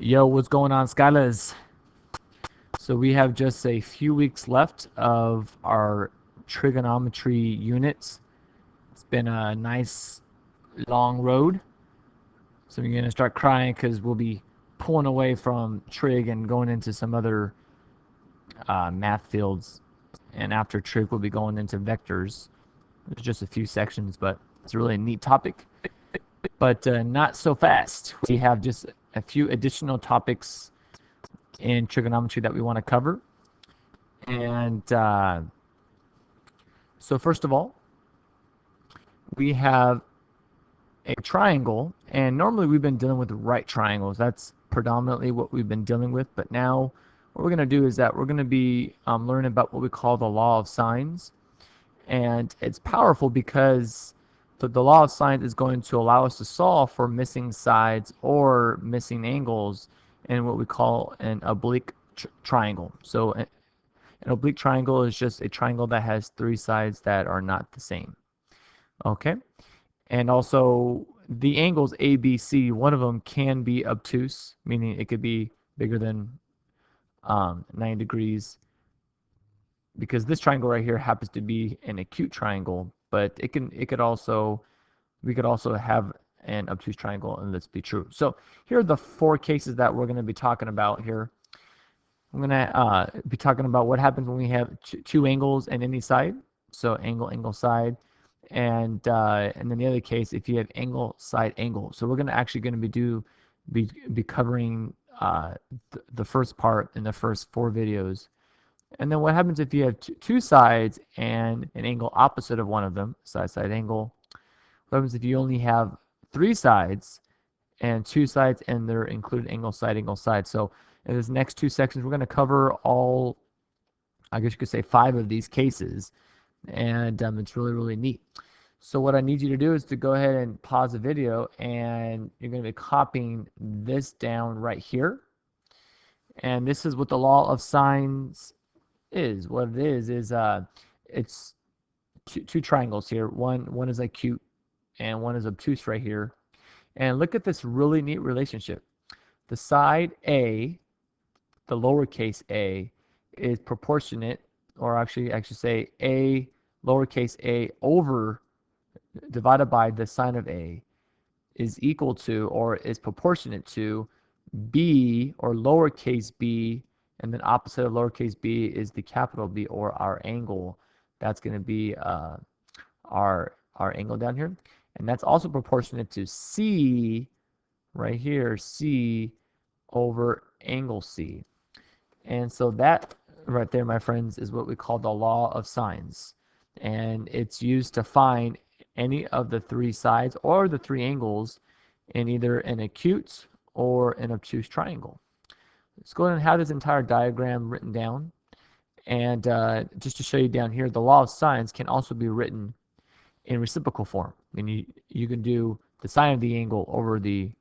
Yo, what's going on, Skylers? So we have just a few weeks left of our trigonometry units. It's been a nice long road. So you're gonna start crying because we'll be pulling away from trig and going into some other math fields. And after trig, we'll be going into vectors. There's just a few sections, but it's a really neat topic. But not so fast. We have just a few additional topics in trigonometry that we want to cover. And so first of all, we have a triangle, and normally we've been dealing with right triangles. That's predominantly what we've been dealing with, but now what we're going to do is that we're going to be learning about what we call the law of sines. And it's powerful because the law of sines is going to allow us to solve for missing sides or missing angles in what we call an oblique triangle. So an oblique triangle is just a triangle that has three sides that are not the same. Okay? And also the angles ABC, one of them can be obtuse, meaning it could be bigger than 90 degrees, because this triangle right here happens to be an acute triangle, but we could also have an obtuse triangle and this be true. So here are the four cases that we're going to be talking about here. I'm going to be talking about what happens when we have two angles in any side. So angle, side. And then the other case, if you have angle, side, angle. So we're going to actually be covering the first part in the first four videos. And then what happens if you have two sides and an angle opposite of one of them, side, angle. What happens if you only have three sides and two sides and they're included angle, side. So in these next two sections, we're going to cover all, I guess you could say, 5 of these cases. And it's really, really neat. So what I need you to do is to go ahead and pause the video, and you're going to be copying this down right here. And this is what the law of sines is. What it is it's two triangles here. One is acute and one is obtuse right here. And look at this really neat relationship. The side A, the lowercase a, is proportionate, or actually say a lowercase a over divided by the sine of a is equal to, or is proportionate to, b, or lowercase b, and then opposite of lowercase b is the capital B, or our angle. That's going to be our angle down here. And that's also proportionate to c, right here, c over angle c. And so that right there, my friends, is what we call the law of sines. And it's used to find any of the three sides or the three angles in either an acute or an obtuse triangle. Let's go ahead and have this entire diagram written down. And just to show you down here, the law of sines can also be written in reciprocal form. I mean, you can do the sine of the angle over the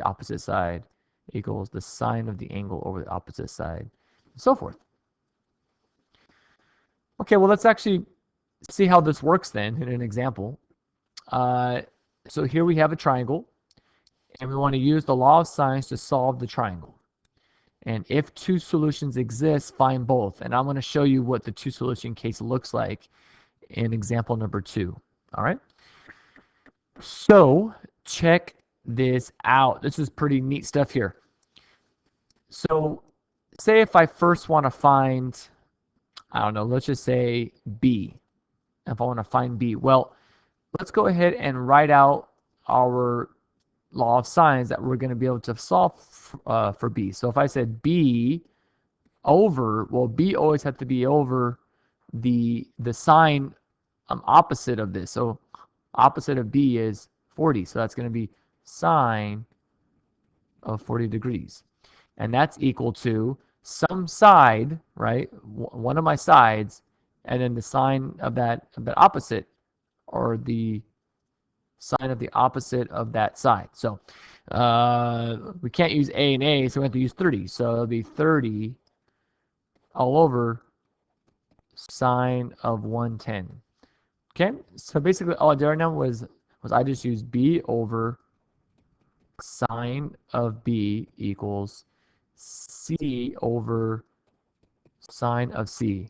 opposite side equals the sine of the angle over the opposite side, and so forth. Okay, well, let's actually see how this works then in an example. So here we have a triangle, and we want to use the law of sines to solve the triangle. And if two solutions exist, find both. And I'm going to show you what the two solution case looks like in example number 2. All right. So check this out. This is pretty neat stuff here. So say if I first want to find, I don't know, let's just say B. If I want to find B, well, let's go ahead and write out our law of sines that we're going to be able to solve for B. So if I said B over, well, B always has to be over the sine opposite of this. So opposite of B is 40. So that's going to be sine of 40 degrees. And that's equal to some side, right? One of my sides, and then the sine of that opposite, or the sine of the opposite of that side. So we can't use A and A, so we have to use 30. So it'll be 30 all over sine of 110. Okay, so basically all I did right now was I just used B over sine of B equals C over sine of C.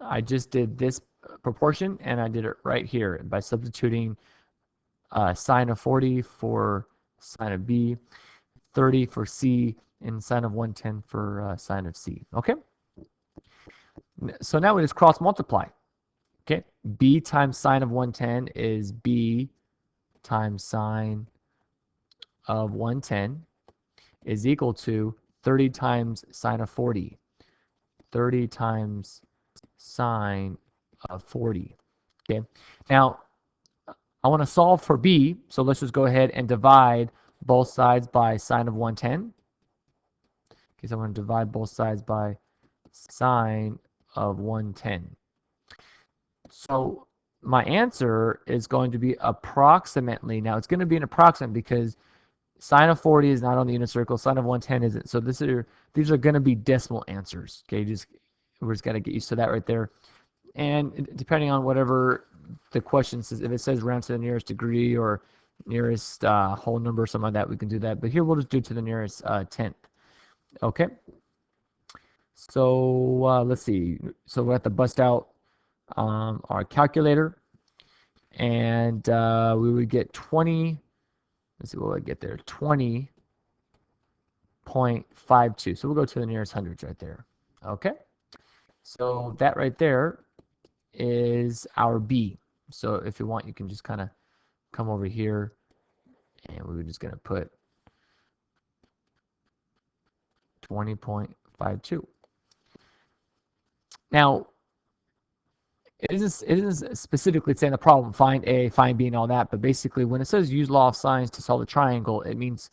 I just did this proportion and I did it right here by substituting sine of 40 for sine of B, 30 for C, and sine of 110 for sine of C. Okay? So now we just cross multiply. Okay? B times sine of 110 is B times sine of 110 is equal to 30 times sine of 40. 30 times sine of 40. Okay? Now, I want to solve for B, so let's just go ahead and divide both sides by sine of 110. Okay, so I'm going to divide both sides by sine of 110. So my answer is going to be approximately, now it's going to be an approximate because sine of 40 is not on the unit circle, sine of 110 isn't. So these are going to be decimal answers. Okay, we're just got to get used to that right there. And depending on whatever the question says, if it says round to the nearest degree or nearest whole number or something like that, we can do that. But here we'll just do to the nearest tenth. Okay. So let's see. So we have to bust out our calculator, and we would get 20. Let's see what I get there. 20.52. So we'll go to the nearest hundreds right there. Okay. So that right there is our B. So if you want, you can just kind of come over here, and we're just going to put 20.52. Now, it isn't specifically saying the problem, find A, find B, and all that, but basically when it says use law of sines to solve a triangle, it means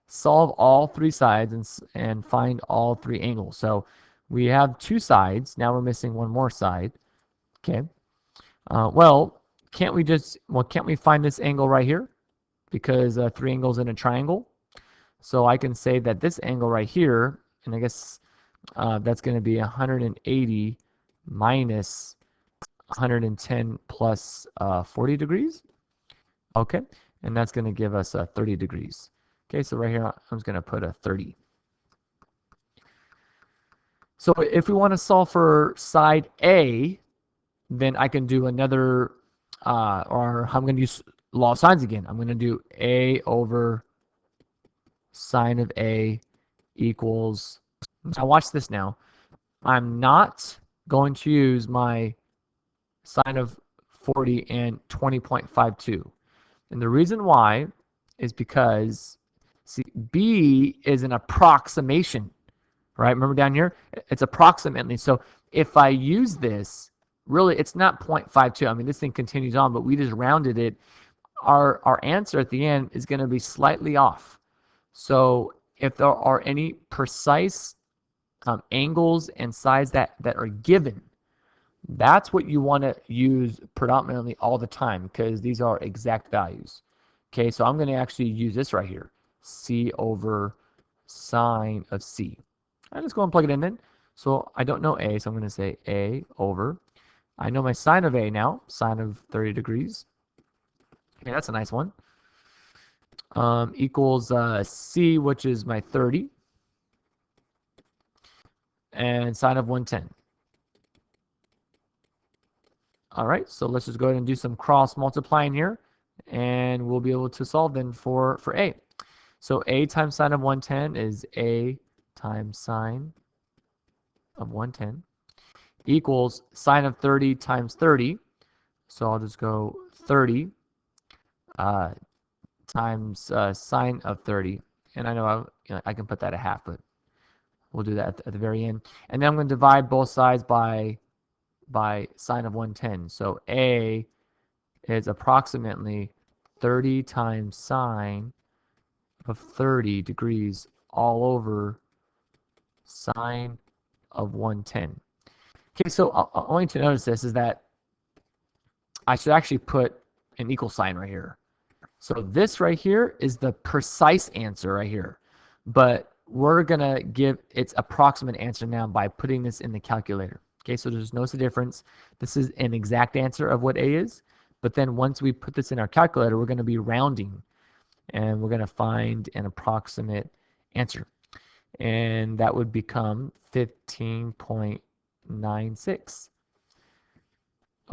solve all three sides and find all three angles. So we have two sides. Now we're missing one more side. Okay. Well, can't we find this angle right here? Because three angles in a triangle. So I can say that this angle right here, and I guess that's going to be 180 minus 110 plus 40 degrees. Okay, and that's going to give us 30 degrees. Okay, so right here I'm just going to put a 30. So if we want to solve for side A, then I can do another, or I'm going to use law of sines again. I'm going to do A over sine of A equals, now watch this now. I'm not going to use my sine of 40 and 20.52. And the reason why is because, see, B is an approximation, right? Remember down here? It's approximately. So if I use this, really, it's not 0.52. I mean, this thing continues on, but we just rounded it. Our answer at the end is going to be slightly off. So if there are any precise angles and sides that are given, that's what you want to use predominantly all the time because these are exact values. Okay, so I'm going to actually use this right here, C over sine of C. All right, let's go and plug it in then. So I don't know A, so I'm going to say A over. I know my sine of A now, sine of 30 degrees. Okay, that's a nice one. Equals C, which is my 30, and sine of 110. All right, so let's just go ahead and do some cross multiplying here, and we'll be able to solve then for A. So A times sine of 110 is A times sine of 110 equals sine of 30 times 30. So I'll just go 30 times sine of 30. And I know I can put that at half, but we'll do that at the very end. And then I'm going to divide both sides by sine of 110. So A is approximately 30 times sine of 30 degrees all over sine of 110. Okay, so I want you to notice this is that I should actually put an equal sign right here. So this right here is the precise answer right here. But we're going to give its approximate answer now by putting this in the calculator. Okay, so just notice the difference. This is an exact answer of what A is. But then once we put this in our calculator, we're going to be rounding. and we're going to find an approximate answer. And that would become 15.96.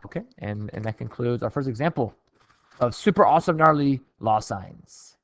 Okay, and that concludes our first example of super awesome gnarly law signs.